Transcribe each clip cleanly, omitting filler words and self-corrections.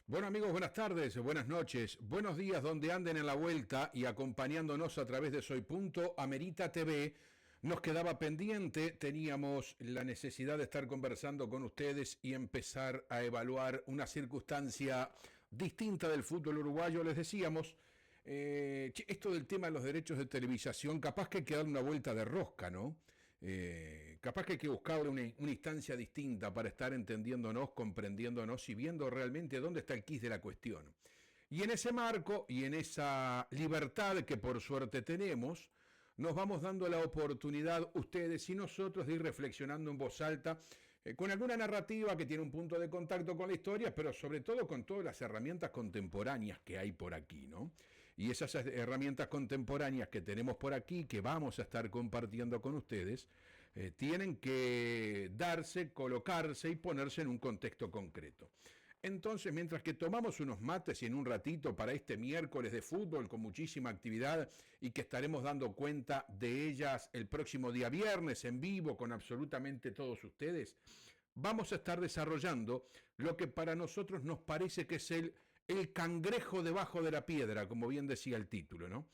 Bueno amigos, buenas tardes, buenas noches, buenos días donde anden en la vuelta y acompañándonos a través de Soy Punto Amerita TV. Nos quedaba pendiente, teníamos la necesidad de estar conversando con ustedes y empezar a evaluar una circunstancia distinta del fútbol uruguayo. Les decíamos, esto del tema de los derechos de televisación, capaz que hay que darle una vuelta de rosca, ¿no? Capaz que hay que buscarle una instancia distinta para estar entendiéndonos, comprendiéndonos y viendo realmente dónde está el quid de la cuestión. Y en ese marco y en esa libertad que por suerte tenemos, nos vamos dando la oportunidad, ustedes y nosotros, de ir reflexionando en voz alta, con alguna narrativa que tiene un punto de contacto con la historia, pero sobre todo con todas las herramientas contemporáneas que hay por aquí, ¿no? Y esas herramientas contemporáneas que tenemos por aquí, que vamos a estar compartiendo con ustedes, tienen que darse, colocarse y ponerse en un contexto concreto. Entonces, mientras que tomamos unos mates y en un ratito para este miércoles de fútbol con muchísima actividad y que estaremos dando cuenta de ellas el próximo día viernes en vivo con absolutamente todos ustedes, vamos a estar desarrollando lo que para nosotros nos parece que es el cangrejo debajo de la piedra, como bien decía el título, ¿no?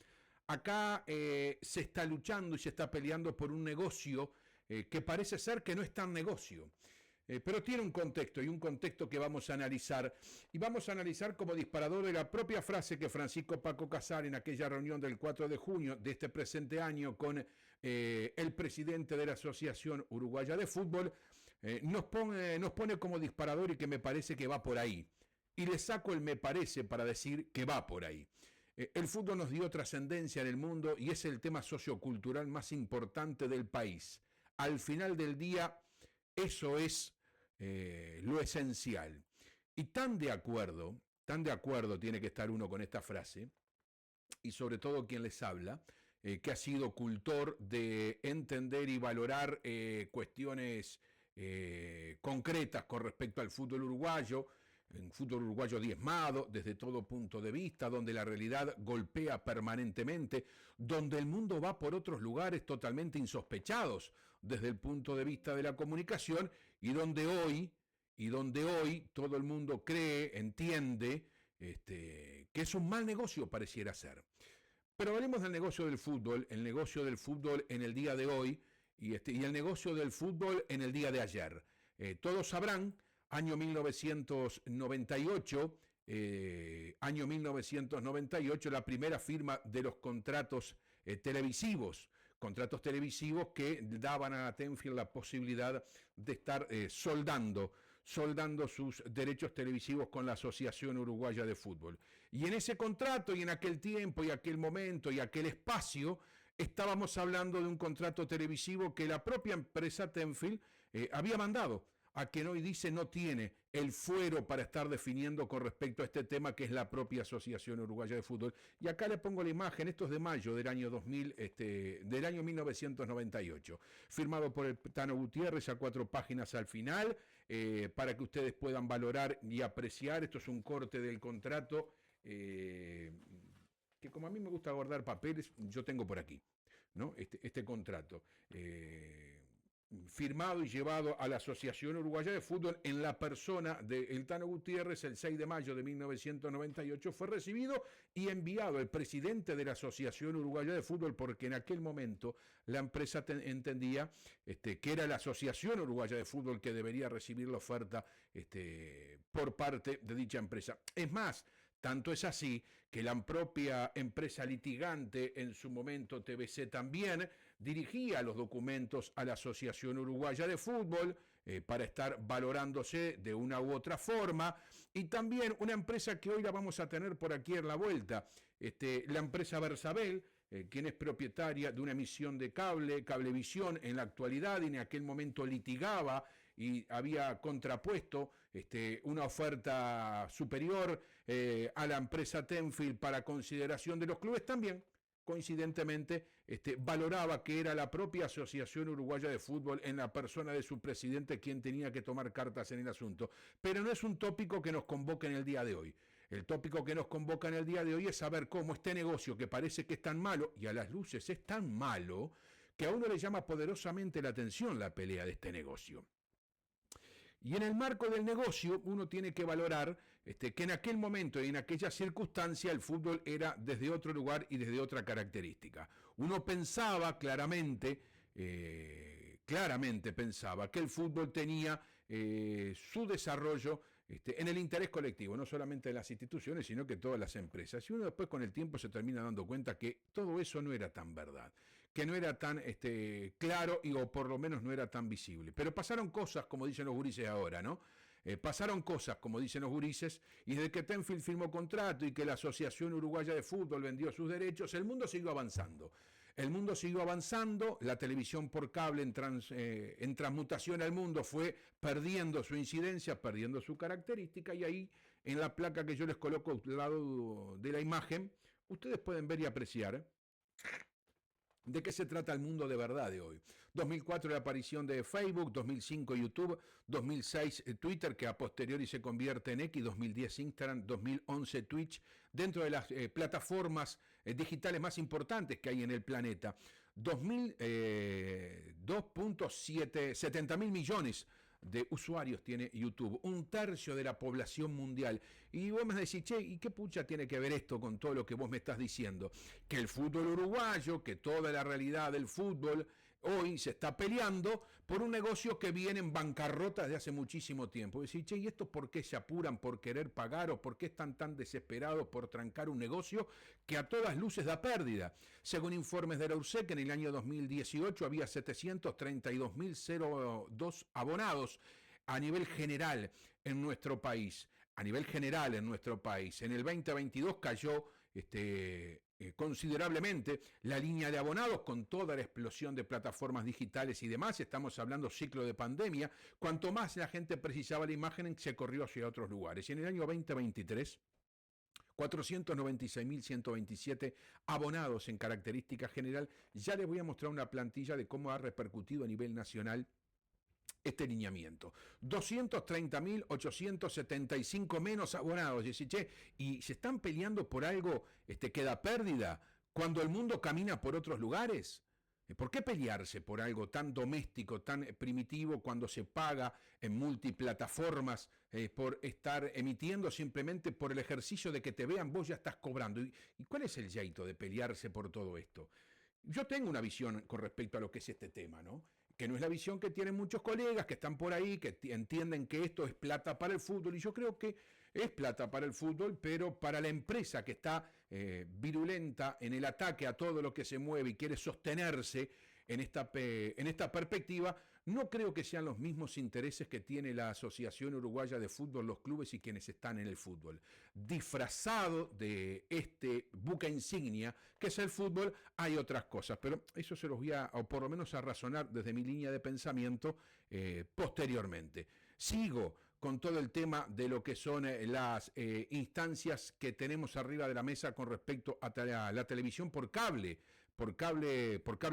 Acá se está luchando y se está peleando por un negocio que parece ser que no es tan negocio. Pero tiene un contexto y un contexto que vamos a analizar. Y vamos a analizar como disparador de la propia frase que Francisco Paco Casar en aquella reunión del 4 de junio de este presente año con el presidente de la Asociación Uruguaya de Fútbol nos pone como disparador y que me parece que va por ahí. Y le saco el me parece para decir que va por ahí. El fútbol nos dio trascendencia en el mundo y es el tema sociocultural más importante del país. Al final del día, eso es lo esencial. Y tan de acuerdo tiene que estar uno con esta frase, y sobre todo quien les habla, que ha sido cultor de entender y valorar cuestiones concretas con respecto al fútbol uruguayo, un fútbol uruguayo diezmado desde todo punto de vista, donde la realidad golpea permanentemente, donde el mundo va por otros lugares totalmente insospechados desde el punto de vista de la comunicación y donde hoy todo el mundo cree, entiende, que es un mal negocio pareciera ser. Pero hablemos del negocio del fútbol, el negocio del fútbol en el día de hoy y el negocio del fútbol en el día de ayer. Todos sabrán, año 1998, la primera firma de los contratos televisivos que daban a Tenfield la posibilidad de estar soldando sus derechos televisivos con la Asociación Uruguaya de Fútbol. Y en ese contrato y en aquel tiempo y aquel momento y aquel espacio estábamos hablando de un contrato televisivo que la propia empresa Tenfield había mandado a quien hoy dice no tiene el fuero para estar definiendo con respecto a este tema que es la propia Asociación Uruguaya de Fútbol. Y acá le pongo la imagen, esto es de mayo del año 2000, del año 1998, firmado por el Tano Gutiérrez a 4 páginas al final, para que ustedes puedan valorar y apreciar. Esto es un corte del contrato, que como a mí me gusta guardar papeles, yo tengo por aquí, ¿no? Este contrato. Firmado y llevado a la Asociación Uruguaya de Fútbol en la persona de El Tano Gutiérrez el 6 de mayo de 1998, fue recibido y enviado al presidente de la Asociación Uruguaya de Fútbol, porque en aquel momento la empresa entendía que era la Asociación Uruguaya de Fútbol que debería recibir la oferta por parte de dicha empresa. Es más, tanto es así que la propia empresa litigante, en su momento TBC también, dirigía los documentos a la Asociación Uruguaya de Fútbol para estar valorándose de una u otra forma. Y también una empresa que hoy la vamos a tener por aquí en la vuelta, la empresa Versabel, quien es propietaria de una emisión de Cablevisión en la actualidad, y en aquel momento litigaba y había contrapuesto una oferta superior a la empresa Tenfield para consideración de los clubes. También coincidentemente valoraba que era la propia Asociación Uruguaya de Fútbol, en la persona de su presidente, quien tenía que tomar cartas en el asunto. Pero no es un tópico que nos convoca en el día de hoy. El tópico que nos convoca en el día de hoy es saber cómo este negocio, que parece que es tan malo, y a las luces es tan malo, que a uno le llama poderosamente la atención la pelea de este negocio. Y en el marco del negocio uno tiene que valorar que en aquel momento y en aquella circunstancia el fútbol era desde otro lugar y desde otra característica. Uno pensaba claramente pensaba que el fútbol tenía su desarrollo en el interés colectivo, no solamente de las instituciones, sino que todas las empresas. Y uno después con el tiempo se termina dando cuenta que todo eso no era tan verdad, que no era tan claro o por lo menos no era tan visible. Pero pasaron cosas, como dicen los gurises ahora, ¿no? Pasaron cosas, como dicen los gurises, y desde que Tenfield firmó contrato y que la Asociación Uruguaya de Fútbol vendió sus derechos, el mundo siguió avanzando. El mundo siguió avanzando, la televisión por cable en transmutación al mundo fue perdiendo su incidencia, perdiendo su característica, y ahí en la placa que yo les coloco al lado de la imagen, ustedes pueden ver y apreciar ¿de qué se trata el mundo de verdad de hoy? 2004 la aparición de Facebook, 2005 YouTube, 2006 Twitter, que a posteriori se convierte en X, 2010 Instagram, 2011 Twitch, dentro de las plataformas digitales más importantes que hay en el planeta. 2.70 mil millones de usuarios tiene YouTube, un tercio de la población mundial. Y vos me decís, che, ¿y qué pucha tiene que ver esto con todo lo que vos me estás diciendo? Que el fútbol uruguayo, que toda la realidad del fútbol hoy se está peleando por un negocio que viene en bancarrota desde hace muchísimo tiempo. Y decís, che, ¿y esto por qué se apuran por querer pagar o por qué están tan desesperados por trancar un negocio que a todas luces da pérdida? Según informes de la URSEC, en el año 2018 había 732.002 abonados a nivel general en nuestro país. En el 2022 cayó considerablemente la línea de abonados con toda la explosión de plataformas digitales y demás. Estamos hablando ciclo de pandemia. Cuanto más la gente precisaba la imagen, se corrió hacia otros lugares. Y en el año 2023, 496.127 abonados en característica general. Ya les voy a mostrar una plantilla de cómo ha repercutido a nivel nacional este lineamiento. 230.875 menos abonados. Y se están peleando por algo que da pérdida cuando el mundo camina por otros lugares. ¿Por qué pelearse por algo tan doméstico, tan primitivo, cuando se paga en multiplataformas por estar emitiendo simplemente por el ejercicio de que te vean, vos ya estás cobrando? ¿Y cuál es el jeito de pelearse por todo esto? Yo tengo una visión con respecto a lo que es este tema, ¿no? Que no es la visión que tienen muchos colegas que están por ahí, que entienden que esto es plata para el fútbol, y yo creo que es plata para el fútbol, pero para la empresa que está virulenta en el ataque a todo lo que se mueve y quiere sostenerse en esta perspectiva, no creo que sean los mismos intereses que tiene la Asociación Uruguaya de Fútbol, los clubes y quienes están en el fútbol. Disfrazado de este buque insignia que es el fútbol, hay otras cosas, pero eso se los voy a, o por lo menos a razonar desde mi línea de pensamiento posteriormente. Sigo con todo el tema de lo que son las instancias que tenemos arriba de la mesa con respecto a la televisión por cable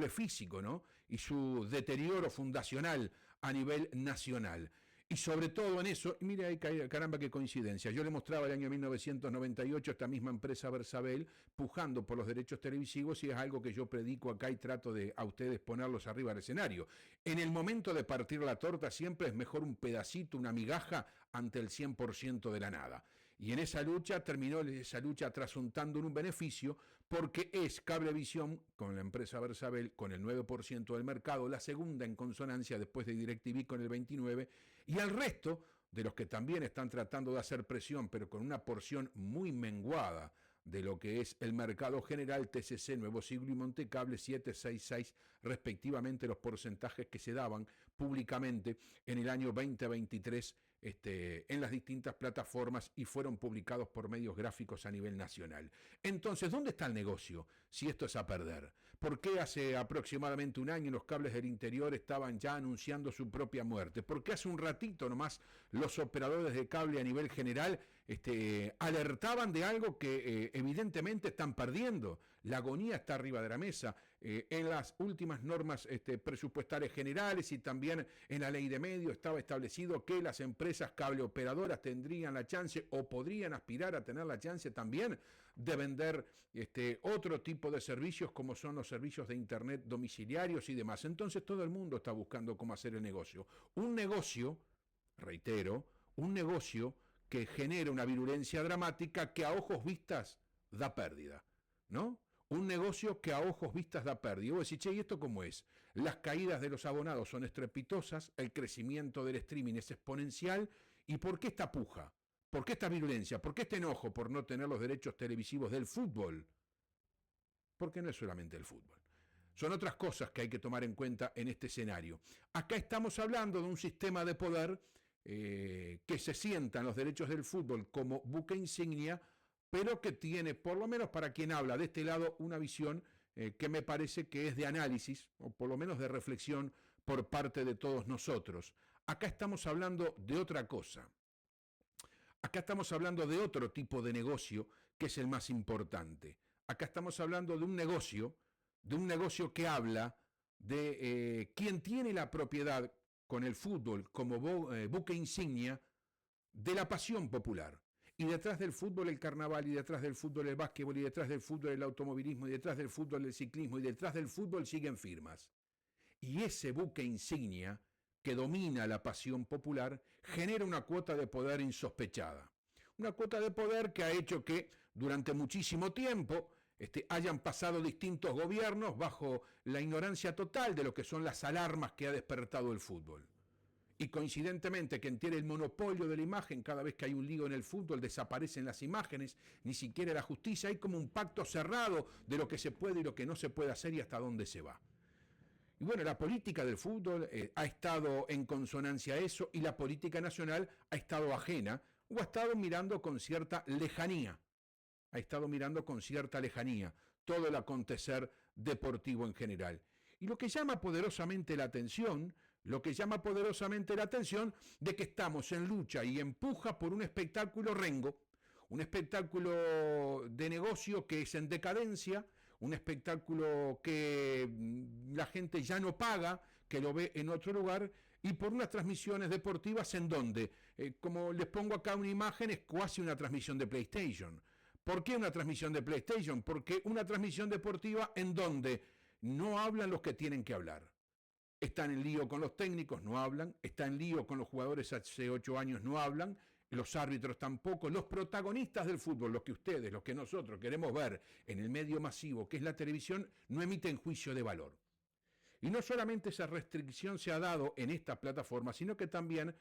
físico, ¿no? Y su deterioro fundacional a nivel nacional. Y sobre todo en eso, mire ahí, caramba, qué coincidencia. Yo le mostraba el año 1998 esta misma empresa Versabel pujando por los derechos televisivos, y es algo que yo predico acá y trato de a ustedes ponerlos arriba del escenario. En el momento de partir la torta siempre es mejor un pedacito, una migaja, ante el 100% de la nada. Y en esa lucha terminó trasuntando en un beneficio, porque es Cablevisión, con la empresa Versabel, con el 9% del mercado, la segunda en consonancia después de DirecTV con el 29%, y el resto de los que también están tratando de hacer presión, pero con una porción muy menguada de lo que es el mercado general, TCC, Nuevo Siglo y Montecable, 766 respectivamente los porcentajes que se daban públicamente en el año 2023 en las distintas plataformas y fueron publicados por medios gráficos a nivel nacional. Entonces, ¿dónde está el negocio si esto es a perder? ¿Por qué hace aproximadamente un año los cables del interior estaban ya anunciando su propia muerte? ¿Por qué hace un ratito nomás los operadores de cable a nivel general alertaban de algo que evidentemente están perdiendo? La agonía está arriba de la mesa. En las últimas normas presupuestarias generales y también en la ley de medios estaba establecido que las empresas cableoperadoras tendrían la chance o podrían aspirar a tener la chance también de vender otro tipo de servicios, como son los servicios de internet domiciliarios y demás. Entonces todo el mundo está buscando cómo hacer el negocio. Un negocio reitero, un negocio que genera una virulencia dramática que a ojos vistas da pérdida, ¿no? Un negocio que a ojos vistas da pérdida. Y vos decís, che, ¿y esto cómo es? Las caídas de los abonados son estrepitosas, el crecimiento del streaming es exponencial, ¿y por qué esta puja? ¿Por qué esta virulencia? ¿Por qué este enojo por no tener los derechos televisivos del fútbol? Porque no es solamente el fútbol. Son otras cosas que hay que tomar en cuenta en este escenario. Acá estamos hablando de un sistema de poder que se sienta en los derechos del fútbol como buque insignia, pero que tiene, por lo menos para quien habla de este lado, una visión que me parece que es de análisis, o por lo menos de reflexión por parte de todos nosotros. Acá estamos hablando de otra cosa. Acá estamos hablando de otro tipo de negocio que es el más importante. Acá estamos hablando de un negocio que habla de quien tiene la propiedad con el fútbol como buque insignia de la pasión popular. Y detrás del fútbol el carnaval, y detrás del fútbol el básquetbol, y detrás del fútbol el automovilismo, y detrás del fútbol el ciclismo, y detrás del fútbol siguen firmas. Y ese buque insignia que domina la pasión popular genera una cuota de poder insospechada. Una cuota de poder que ha hecho que durante muchísimo tiempo hayan pasado distintos gobiernos bajo la ignorancia total de lo que son las alarmas que ha despertado el fútbol. Y coincidentemente, quien tiene el monopolio de la imagen, cada vez que hay un lío en el fútbol desaparecen las imágenes, ni siquiera la justicia, hay como un pacto cerrado de lo que se puede y lo que no se puede hacer y hasta dónde se va. Y bueno, la política del fútbol ha estado en consonancia a eso y la política nacional ha estado ajena o ha estado mirando con cierta lejanía. Ha estado mirando con cierta lejanía todo el acontecer deportivo en general. Y lo que llama poderosamente la atención, de que estamos en lucha y en puja por un espectáculo rengo, un espectáculo de negocio que es en decadencia, un espectáculo que la gente ya no paga, que lo ve en otro lugar, y por unas transmisiones deportivas en donde, como les pongo acá una imagen, es casi una transmisión de PlayStation. ¿Por qué una transmisión de PlayStation? Porque una transmisión deportiva en donde no hablan los que tienen que hablar. Están en lío con los técnicos, no hablan. Están en lío con los jugadores hace 8 años, no hablan. Los árbitros tampoco. Los protagonistas del fútbol, los que ustedes, los que nosotros queremos ver en el medio masivo, que es la televisión, no emiten juicio de valor. Y no solamente esa restricción se ha dado en esta plataforma, sino que también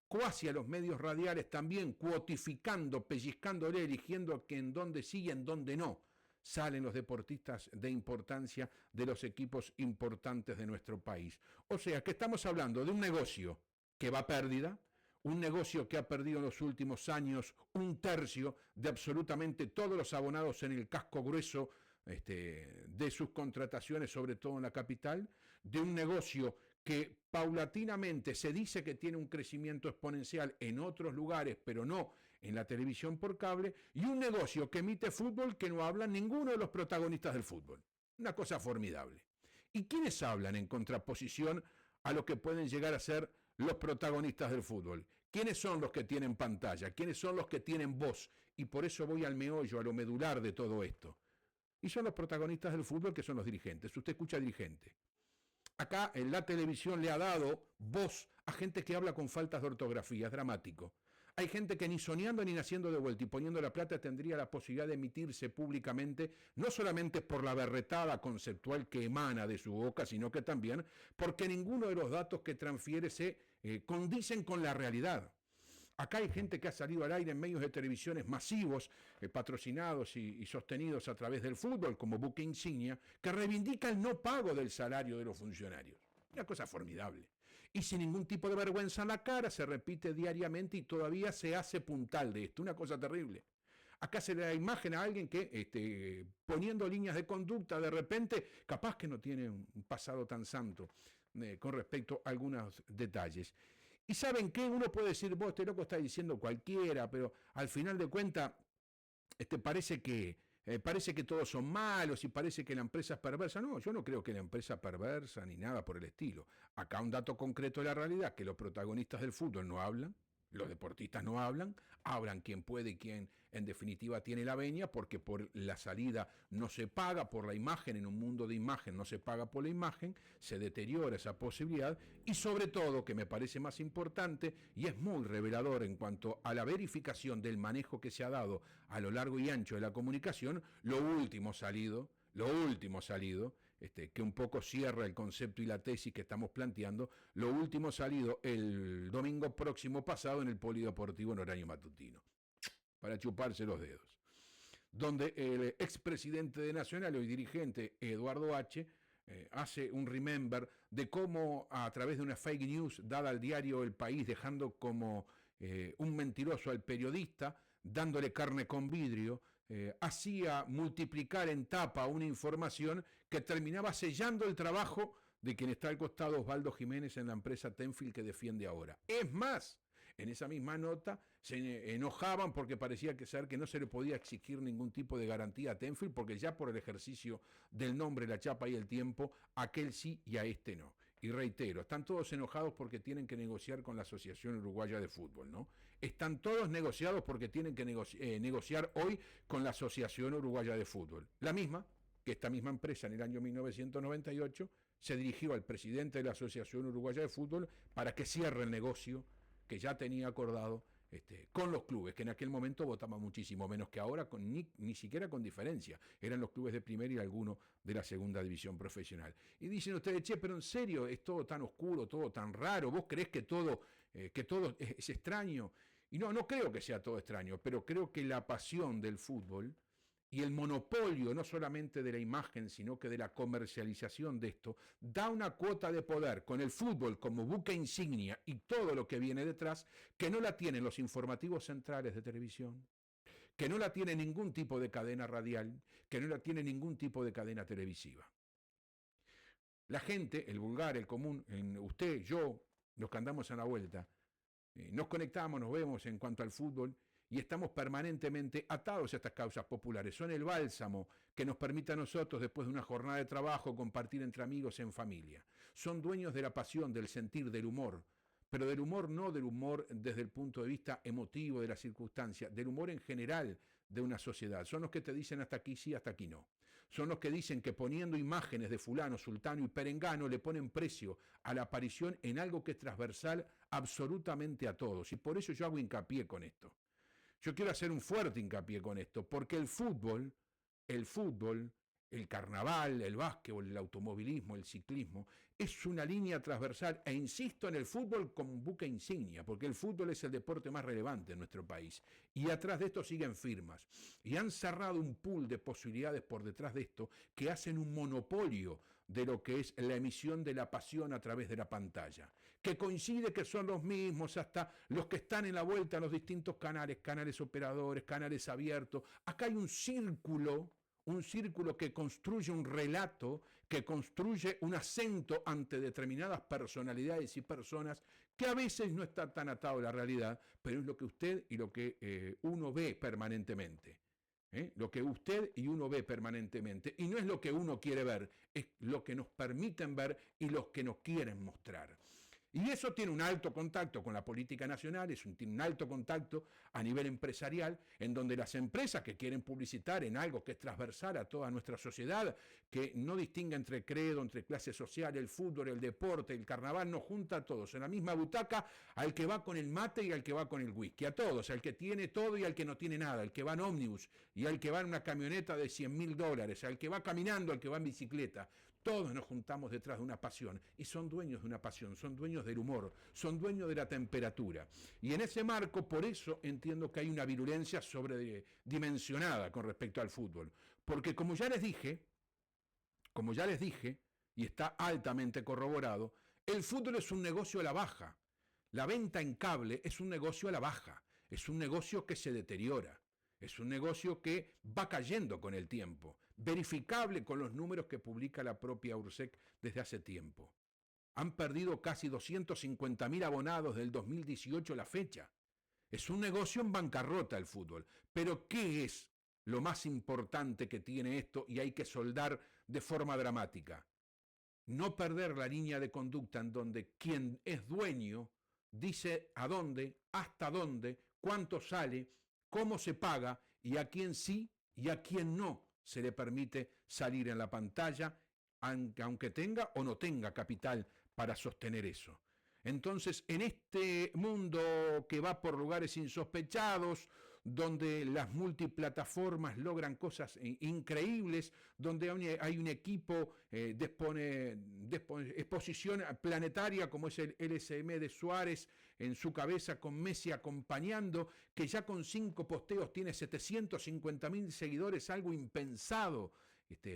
cuasi a los medios radiales, también cuotificando, pellizcándole, eligiendo que en dónde sí y en dónde no salen los deportistas de importancia de los equipos importantes de nuestro país. O sea que estamos hablando de un negocio que va a pérdida, un negocio que ha perdido en los últimos años 1/3 de absolutamente todos los abonados en el casco grueso de sus contrataciones, sobre todo en la capital, de un negocio que paulatinamente se dice que tiene un crecimiento exponencial en otros lugares, pero no en la televisión por cable, y un negocio que emite fútbol que no hablan ninguno de los protagonistas del fútbol. Una cosa formidable. ¿Y quiénes hablan en contraposición a lo que pueden llegar a ser los protagonistas del fútbol? ¿Quiénes son los que tienen pantalla? ¿Quiénes son los que tienen voz? Y por eso voy al meollo, a lo medular de todo esto. Y son los protagonistas del fútbol, que son los dirigentes. Usted escucha dirigente. Acá en la televisión le ha dado voz a gente que habla con faltas de ortografía, es dramático. Hay gente que ni soñando ni naciendo de vuelta y poniendo la plata tendría la posibilidad de emitirse públicamente, no solamente por la berretada conceptual que emana de su boca, sino que también porque ninguno de los datos que transfiere se condicen con la realidad. Acá hay gente que ha salido al aire en medios de televisiones masivos, patrocinados y sostenidos a través del fútbol, como buque insignia, que reivindica el no pago del salario de los funcionarios. Una cosa formidable. Y sin ningún tipo de vergüenza en la cara, se repite diariamente y todavía se hace puntal de esto. Una cosa terrible. Acá se le da imagen a alguien que, poniendo líneas de conducta, de repente, capaz que no tiene un pasado tan santo con respecto a algunos detalles. Y ¿saben qué? Uno puede decir, vos, este loco está diciendo cualquiera, pero al final de cuentas parece que todos son malos y parece que la empresa es perversa. No, yo no creo que la empresa es perversa ni nada por el estilo. Acá un dato concreto de la realidad, que los protagonistas del fútbol no hablan, Los deportistas no hablan quien puede y quien en definitiva tiene la venia, porque por la salida no se paga, por la imagen, en un mundo de imagen no se paga por la imagen, se deteriora esa posibilidad y sobre todo, que me parece más importante y es muy revelador en cuanto a la verificación del manejo que se ha dado a lo largo y ancho de la comunicación, lo último salido, que un poco cierra el concepto y la tesis que estamos planteando, lo último salido el domingo próximo pasado en el Polideportivo en horario matutino, para chuparse los dedos, donde el expresidente de Nacional, hoy dirigente Eduardo H., hace un remember de cómo a través de una fake news dada al diario El País, dejando como un mentiroso al periodista, dándole carne con vidrio, hacía multiplicar en tapa una información que terminaba sellando el trabajo de quien está al costado Osvaldo Jiménez en la empresa Tenfield que defiende ahora. Es más, en esa misma nota se enojaban porque parecía ser que no se le podía exigir ningún tipo de garantía a Tenfield porque ya por el ejercicio del nombre, la chapa y el tiempo, aquel sí y a este no. Y reitero, están todos enojados porque tienen que negociar con la Asociación Uruguaya de Fútbol, ¿no? Están todos negociados porque tienen que negociar hoy con la Asociación Uruguaya de Fútbol. La misma, que esta misma empresa en el año 1998 se dirigió al presidente de la Asociación Uruguaya de Fútbol para que cierre el negocio que ya tenía acordado con los clubes, que en aquel momento votaban muchísimo menos que ahora, ni siquiera con diferencia. Eran los clubes de primera y algunos de la segunda división profesional. Y dicen ustedes, che, pero en serio, es todo tan oscuro, todo tan raro, ¿vos creés que todo es extraño? Y no creo que sea todo extraño, pero creo que la pasión del fútbol y el monopolio no solamente de la imagen, sino que de la comercialización de esto, da una cuota de poder con el fútbol como buque insignia y todo lo que viene detrás, que no la tienen los informativos centrales de televisión, que no la tiene ningún tipo de cadena radial, que no la tiene ningún tipo de cadena televisiva. La gente, el vulgar, el común, usted, yo, los que andamos en la vuelta, nos conectamos, nos vemos en cuanto al fútbol y estamos permanentemente atados a estas causas populares. Son el bálsamo que nos permite a nosotros, después de una jornada de trabajo, compartir entre amigos en familia. Son dueños de la pasión, del sentir, del humor, pero del humor no del humor desde el punto de vista emotivo de la circunstancia, del humor en general de una sociedad. Son los que te dicen hasta aquí sí, hasta aquí no. Son los que dicen que poniendo imágenes de fulano, sultano y perengano le ponen precio a la aparición en algo que es transversal absolutamente a todos. Y por eso yo hago hincapié con esto. Yo quiero hacer un fuerte hincapié con esto, porque el fútbol, el carnaval, el básquetbol, el automovilismo, el ciclismo, es una línea transversal, e insisto en el fútbol como un buque insignia, porque el fútbol es el deporte más relevante en nuestro país. Y atrás de esto siguen firmas. Y han cerrado un pool de posibilidades por detrás de esto que hacen un monopolio de lo que es la emisión de la pasión a través de la pantalla, que coincide que son los mismos hasta los que están en la vuelta a los distintos canales operadores, canales abiertos. Acá hay un círculo que construye un relato, que construye un acento ante determinadas personalidades y personas que a veces no está tan atado a la realidad, pero es lo que usted y lo que uno ve permanentemente. Lo que usted y uno ve permanentemente. Y no es lo que uno quiere ver, es lo que nos permiten ver y los que nos quieren mostrar. Y eso tiene un alto contacto con la política nacional, tiene un alto contacto a nivel empresarial, en donde las empresas que quieren publicitar en algo que es transversal a toda nuestra sociedad, que no distingue entre credo, entre clase social, el fútbol, el deporte, el carnaval, nos junta a todos en la misma butaca, al que va con el mate y al que va con el whisky, a todos, al que tiene todo y al que no tiene nada, al que va en ómnibus y al que va en una camioneta de $100.000, al que va caminando, al que va en bicicleta. Todos nos juntamos detrás de una pasión y son dueños de una pasión, son dueños del humor, son dueños de la temperatura. Y en ese marco, por eso entiendo que hay una virulencia sobredimensionada con respecto al fútbol. Porque como ya les dije, y está altamente corroborado, el fútbol es un negocio a la baja. La venta en cable es un negocio a la baja, es un negocio que se deteriora. Es un negocio que va cayendo con el tiempo, verificable con los números que publica la propia URSEC desde hace tiempo. Han perdido casi 250.000 abonados del 2018 a la fecha. Es un negocio en bancarrota el fútbol. Pero ¿qué es lo más importante que tiene esto y hay que soldar de forma dramática? No perder la línea de conducta en donde quien es dueño dice a dónde, hasta dónde, cuánto sale, cómo se paga y a quién sí y a quién no se le permite salir en la pantalla, aunque tenga o no tenga capital para sostener eso. Entonces, en este mundo que va por lugares insospechados, donde las multiplataformas logran cosas increíbles, donde hay un equipo exposición planetaria como es el LSM de Suárez en su cabeza con Messi acompañando, que ya con 5 posteos tiene 750.000 seguidores, algo impensado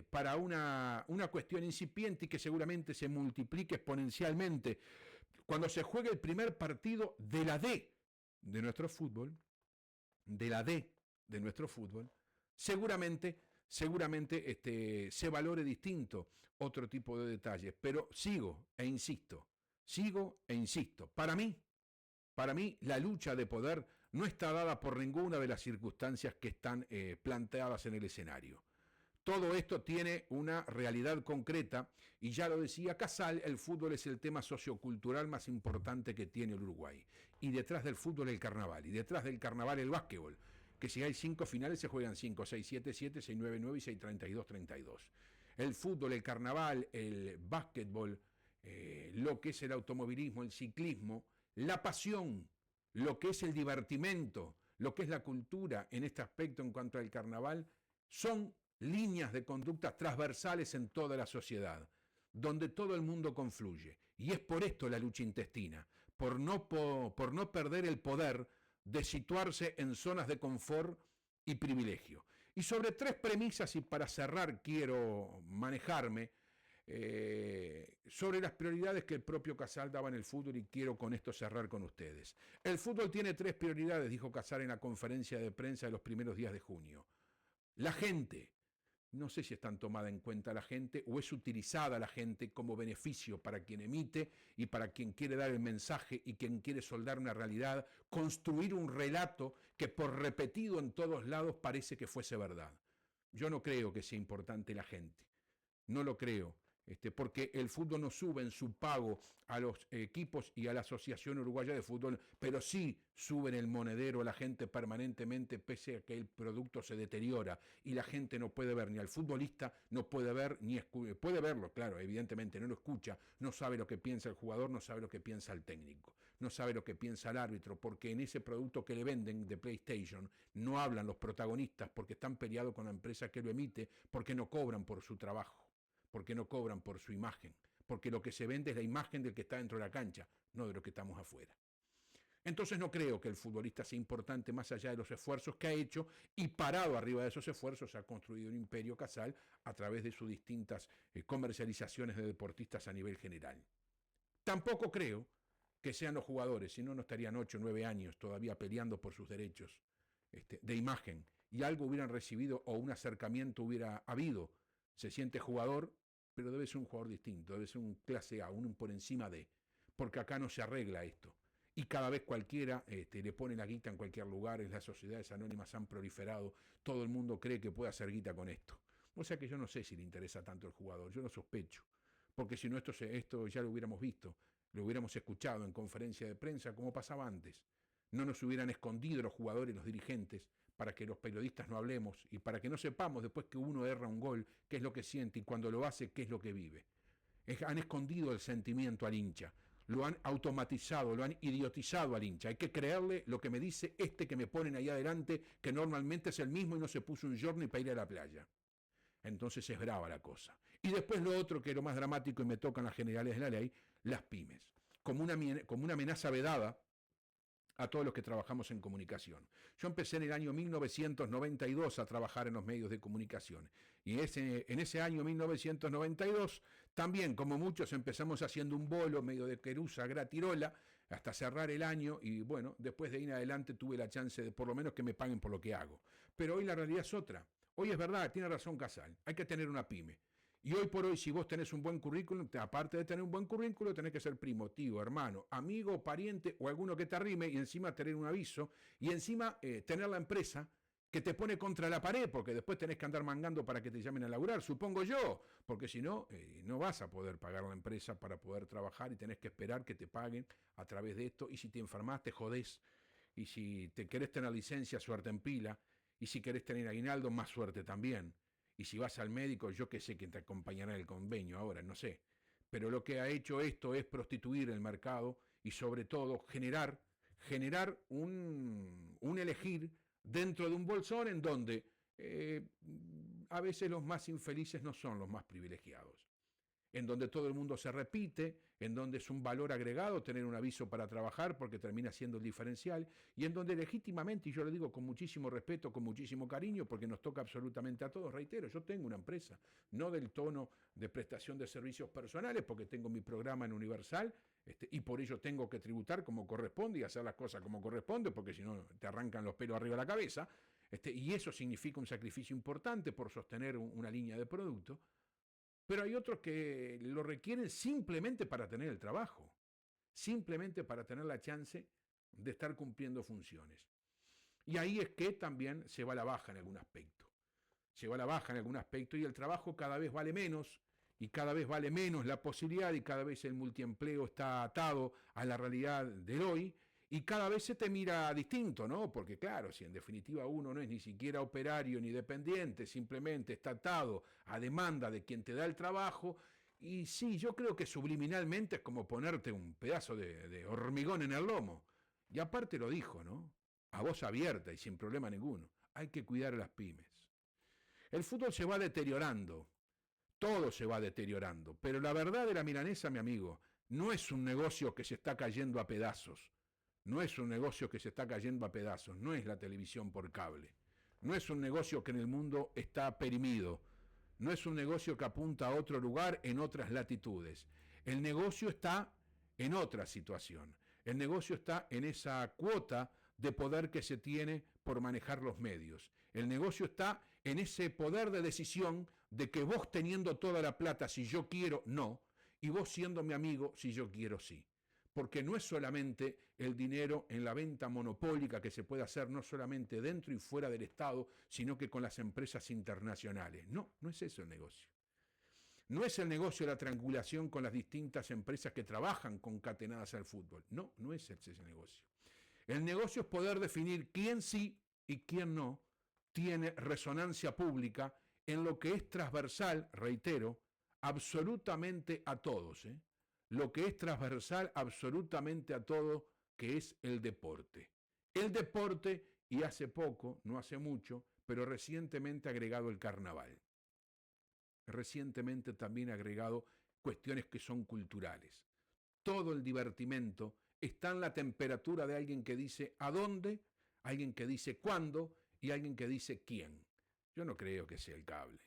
para una cuestión incipiente y que seguramente se multiplique exponencialmente. Cuando se juegue el primer partido de la D de nuestro fútbol, seguramente se valore distinto otro tipo de detalles, pero sigo e insisto. Para mí la lucha de poder no está dada por ninguna de las circunstancias que están planteadas en el escenario. Todo esto tiene una realidad concreta y ya lo decía Casal, el fútbol es el tema sociocultural más importante que tiene el Uruguay. Y detrás del fútbol el carnaval, y detrás del carnaval el básquetbol, que si hay 5 finales se juegan 5, 6, 7, 7, 6, 9, 9 y 6, 32, 32. El fútbol, el carnaval, el básquetbol, lo que es el automovilismo, el ciclismo, la pasión, lo que es el divertimento, lo que es la cultura en este aspecto en cuanto al carnaval, son líneas de conducta transversales en toda la sociedad, donde todo el mundo confluye. Y es por esto la lucha intestina, por no perder el poder de situarse en zonas de confort y privilegio. Y sobre 3 premisas, y para cerrar quiero manejarme, sobre las prioridades que el propio Casal daba en el fútbol y quiero con esto cerrar con ustedes. El fútbol tiene 3 prioridades, dijo Casal en la conferencia de prensa de los primeros días de junio. La gente. No sé si es tan tomada en cuenta la gente o es utilizada la gente como beneficio para quien emite y para quien quiere dar el mensaje y quien quiere soldar una realidad, construir un relato que por repetido en todos lados parece que fuese verdad. Yo no creo que sea importante la gente, no lo creo. Porque el fútbol no sube en su pago a los equipos y a la Asociación Uruguaya de Fútbol, pero sí sube en el monedero a la gente permanentemente, pese a que el producto se deteriora y la gente no puede ver, ni al futbolista no puede ver, ni puede verlo, claro, evidentemente no lo escucha, no sabe lo que piensa el jugador, no sabe lo que piensa el técnico, no sabe lo que piensa el árbitro, porque en ese producto que le venden de PlayStation no hablan los protagonistas porque están peleados con la empresa que lo emite, porque no cobran por su trabajo, porque no cobran por su imagen, porque lo que se vende es la imagen del que está dentro de la cancha, no de lo que estamos afuera. Entonces no creo que el futbolista sea importante más allá de los esfuerzos que ha hecho y parado arriba de esos esfuerzos ha construido un imperio Casal a través de sus distintas comercializaciones de deportistas a nivel general. Tampoco creo que sean los jugadores, si no, no estarían 8 o 9 años todavía peleando por sus derechos de imagen y algo hubieran recibido o un acercamiento hubiera habido. Se siente jugador, pero debe ser un jugador distinto, debe ser un clase A, un por encima de, porque acá no se arregla esto. Y cada vez cualquiera le pone la guita en cualquier lugar, las sociedades anónimas han proliferado, todo el mundo cree que puede hacer guita con esto. O sea que yo no sé si le interesa tanto el jugador, yo lo sospecho, porque si no esto ya lo hubiéramos visto, lo hubiéramos escuchado en conferencia de prensa como pasaba antes. No nos hubieran escondido los jugadores, los dirigentes, para que los periodistas no hablemos y para que no sepamos después que uno erra un gol, qué es lo que siente y cuando lo hace, qué es lo que vive. Han escondido el sentimiento al hincha, lo han automatizado, lo han idiotizado al hincha. Hay que creerle lo que me dice que me ponen ahí adelante, que normalmente es el mismo y no se puso un journey para ir a la playa. Entonces es brava la cosa. Y después lo otro, que es lo más dramático y me tocan las generales de la ley, las pymes, como una amenaza vedada a todos los que trabajamos en comunicación. Yo empecé en el año 1992 a trabajar en los medios de comunicación. Y en ese año 1992, también como muchos empezamos haciendo un bolo medio de querusa, gratirola, hasta cerrar el año y bueno, después de ahí en adelante tuve la chance de por lo menos que me paguen por lo que hago. Pero hoy la realidad es otra. Hoy es verdad, tiene razón Casal, hay que tener una pyme. Y hoy por hoy, si vos tenés un buen currículum, aparte de tener un buen currículum, tenés que ser primo, tío, hermano, amigo, pariente o alguno que te arrime y encima tener un aviso y encima tener la empresa que te pone contra la pared, porque después tenés que andar mangando para que te llamen a laburar, supongo yo, porque si no, no vas a poder pagar la empresa para poder trabajar y tenés que esperar que te paguen a través de esto, y si te enfermas te jodés, y si te querés tener licencia, suerte en pila, y si querés tener aguinaldo, más suerte también, y si vas al médico, yo que sé quién te acompañará en el convenio ahora, no sé, pero lo que ha hecho esto es prostituir el mercado y sobre todo generar un elegir dentro de un bolsón en donde a veces los más infelices no son los más privilegiados, en donde todo el mundo se repite, en donde es un valor agregado tener un aviso para trabajar porque termina siendo el diferencial, y en donde legítimamente, y yo lo digo con muchísimo respeto, con muchísimo cariño, porque nos toca absolutamente a todos, reitero, yo tengo una empresa, no del tono de prestación de servicios personales, porque tengo mi programa en Universal, y por ello tengo que tributar como corresponde y hacer las cosas como corresponde, porque si no te arrancan los pelos arriba de la cabeza, y eso significa un sacrificio importante por sostener una línea de producto, pero hay otros que lo requieren simplemente para tener el trabajo, simplemente para tener la chance de estar cumpliendo funciones. Y ahí es que también se va a la baja en algún aspecto. Se va a la baja en algún aspecto y el trabajo cada vez vale menos y cada vez vale menos la posibilidad y cada vez el multiempleo está atado a la realidad del hoy y cada vez se te mira distinto, ¿no? Porque claro, si en definitiva uno no es ni siquiera operario ni dependiente, simplemente está atado a demanda de quien te da el trabajo, y sí, yo creo que subliminalmente es como ponerte un pedazo de hormigón en el lomo. Y aparte lo dijo, ¿no? A voz abierta y sin problema ninguno. Hay que cuidar a las pymes. El fútbol se va deteriorando, todo se va deteriorando, pero la verdad de la milanesa, mi amigo, no es un negocio que se está cayendo a pedazos, no es un negocio que se está cayendo a pedazos, no es la televisión por cable, no es un negocio que en el mundo está perimido, no es un negocio que apunta a otro lugar en otras latitudes. El negocio está en otra situación. El negocio está en esa cuota de poder que se tiene por manejar los medios. El negocio está en ese poder de decisión de que vos teniendo toda la plata, si yo quiero, no, y vos siendo mi amigo, si yo quiero, sí. Porque no es solamente el dinero en la venta monopólica que se puede hacer no solamente dentro y fuera del Estado, sino que con las empresas internacionales. No, no es eso el negocio. No es el negocio la triangulación con las distintas empresas que trabajan concatenadas al fútbol. No, no es ese el negocio. El negocio es poder definir quién sí y quién no tiene resonancia pública en lo que es transversal, reitero, absolutamente a todos, ¿eh? Lo que es transversal absolutamente a todo, que es el deporte. El deporte, y hace poco, no hace mucho, pero recientemente agregado el carnaval. Recientemente también agregado cuestiones que son culturales. Todo el divertimento está en la temperatura de alguien que dice a dónde, alguien que dice cuándo y alguien que dice quién. Yo no creo que sea el cable.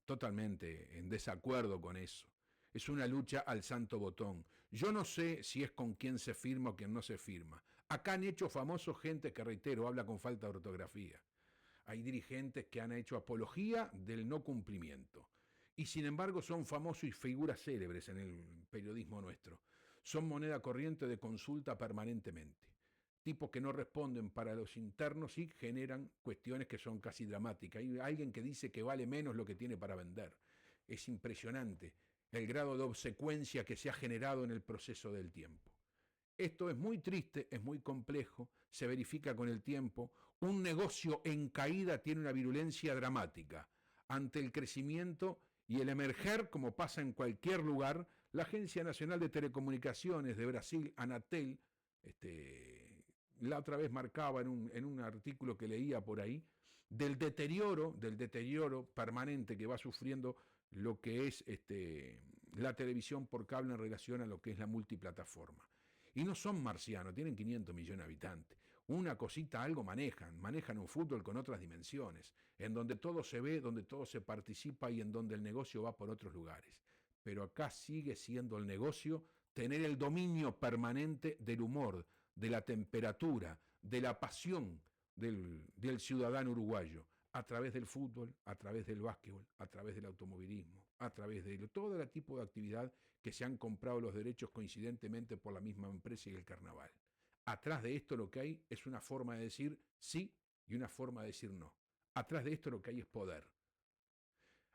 Totalmente en desacuerdo con eso. Es una lucha al santo botón. Yo no sé si es con quién se firma o quién no se firma. Acá han hecho famosos gente que, reitero, habla con falta de ortografía. Hay dirigentes que han hecho apología del no cumplimiento. Y sin embargo son famosos y figuras célebres en el periodismo nuestro. Son moneda corriente de consulta permanentemente. Tipos que no responden para los internos y generan cuestiones que son casi dramáticas. Hay alguien que dice que vale menos lo que tiene para vender. Es impresionante el grado de obsecuencia que se ha generado en el proceso del tiempo. Esto es muy triste, es muy complejo, se verifica con el tiempo. Un negocio en caída tiene una virulencia dramática. Ante el crecimiento y el emerger, como pasa en cualquier lugar, la Agencia Nacional de Telecomunicaciones de Brasil, Anatel, la otra vez marcaba en un artículo que leía por ahí, del deterioro permanente que va sufriendo lo que es la televisión por cable en relación a lo que es la multiplataforma. Y no son marcianos, tienen 500 millones de habitantes. Una cosita, algo manejan un fútbol con otras dimensiones, en donde todo se ve, donde todo se participa y en donde el negocio va por otros lugares. Pero acá sigue siendo el negocio tener el dominio permanente del humor, de la temperatura, de la pasión del ciudadano uruguayo, a través del fútbol, a través del básquetbol, a través del automovilismo, a través de todo el tipo de actividad que se han comprado los derechos coincidentemente por la misma empresa y el carnaval. Atrás de esto lo que hay es una forma de decir sí y una forma de decir no. Atrás de esto lo que hay es poder.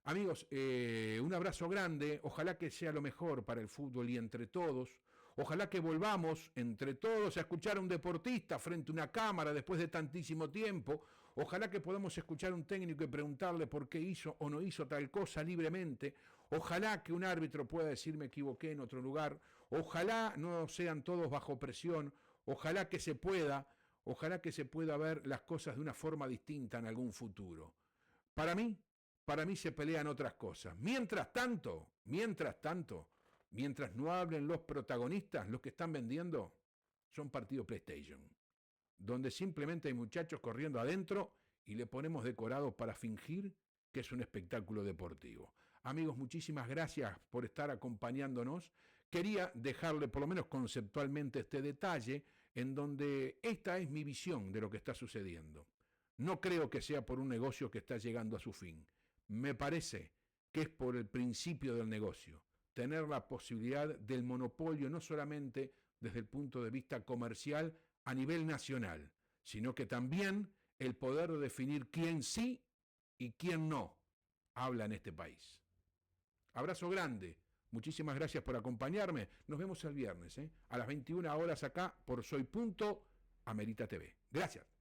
Amigos, un abrazo grande, ojalá que sea lo mejor para el fútbol y entre todos, ojalá que volvamos entre todos a escuchar a un deportista frente a una cámara después de tantísimo tiempo, ojalá que podamos escuchar a un técnico y preguntarle por qué hizo o no hizo tal cosa libremente, ojalá que un árbitro pueda decir me equivoqué en otro lugar, ojalá no sean todos bajo presión, ojalá que se pueda ver las cosas de una forma distinta en algún futuro. Para mí, para mí se pelean otras cosas. Mientras tanto, mientras no hablen los protagonistas, los que están vendiendo, son partidos PlayStation, donde simplemente hay muchachos corriendo adentro y le ponemos decorados para fingir que es un espectáculo deportivo. Amigos, muchísimas gracias por estar acompañándonos. Quería dejarle por lo menos conceptualmente este detalle en donde esta es mi visión de lo que está sucediendo. No creo que sea por un negocio que está llegando a su fin. Me parece que es por el principio del negocio, tener la posibilidad del monopolio no solamente desde el punto de vista comercial a nivel nacional, sino que también el poder de definir quién sí y quién no habla en este país. Abrazo grande, muchísimas gracias por acompañarme, nos vemos el viernes, a las 21 horas acá por Soy Punto, Amerita TV. Gracias.